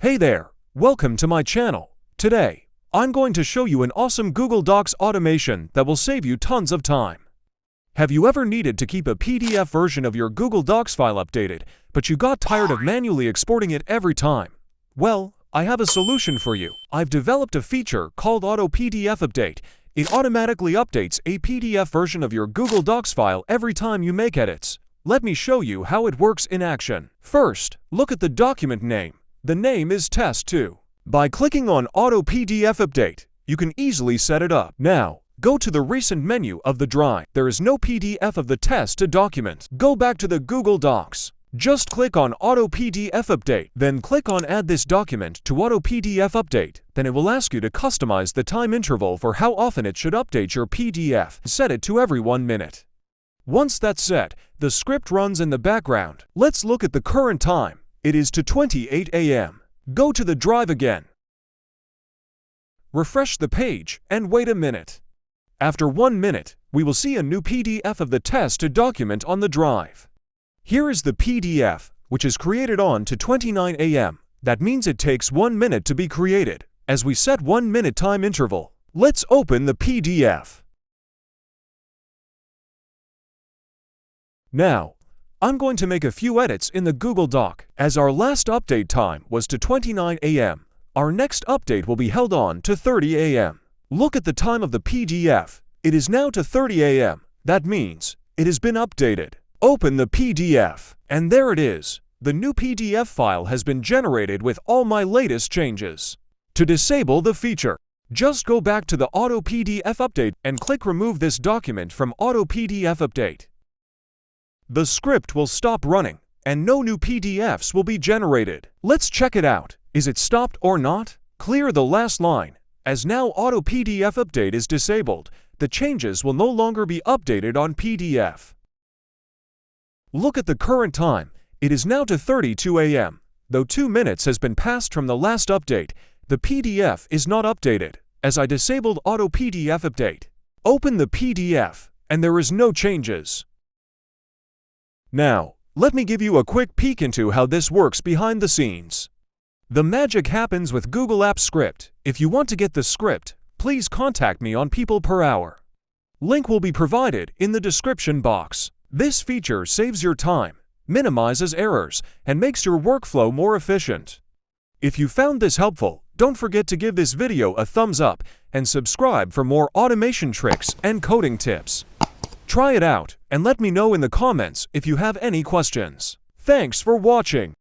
Hey there, welcome to my channel. Today, I'm going to show you an awesome Google Docs automation that will save you tons of time. Have you ever needed to keep a PDF version of your Google Docs file updated, but you got tired of manually exporting it every time? Well, I have a solution for you. I've developed a feature called Auto PDF Update. It automatically updates a PDF version of your Google Docs file every time you make edits. Let me show you how it works in action. First, look at the document name. The name is Test 2. By clicking on Auto PDF Update, you can easily set it up. Now, go to the Recent menu of the Drive. There is no PDF of the test to document. Go back to the Google Docs. Just click on Auto PDF Update, then click on Add this document to Auto PDF Update. Then it will ask you to customize the time interval for how often it should update your PDF. Set it to every 1 minute. Once that's set, the script runs in the background. Let's look at the current time. It is 2:28 a.m. Go to the Drive again. Refresh the page and wait a minute. After 1 minute, we will see a new PDF of the test to document on the Drive. Here is the PDF, which is created on 2:29 a.m. That means it takes 1 minute to be created. As we set 1 minute time interval, let's open the PDF. Now, I'm going to make a few edits in the Google Doc. As our last update time was 2:29 a.m., our next update will be held on 2:30 a.m. Look at the time of the PDF. It is now 2:30 a.m. That means it has been updated. Open the PDF, and there it is. The new PDF file has been generated with all my latest changes. To disable the feature, just go back to the Auto PDF Update and click Remove this document from Auto PDF Update. The script will stop running, and no new PDFs will be generated. Let's check it out. Is it stopped or not? Clear the last line. As now Auto PDF Update is disabled, the changes will no longer be updated on PDF. Look at the current time. It is now 2:32 a.m. Though 2 minutes has been passed from the last update, the PDF is not updated, as I disabled Auto PDF Update. Open the PDF, and there is no changes. Now, let me give you a quick peek into how this works behind the scenes. The magic happens with Google Apps Script. If you want to get the script, please contact me on People Per Hour. Link will be provided in the description box. This feature saves your time, minimizes errors, and makes your workflow more efficient. If you found this helpful, don't forget to give this video a thumbs up and subscribe for more automation tricks and coding tips. Try it out and let me know in the comments if you have any questions. Thanks for watching.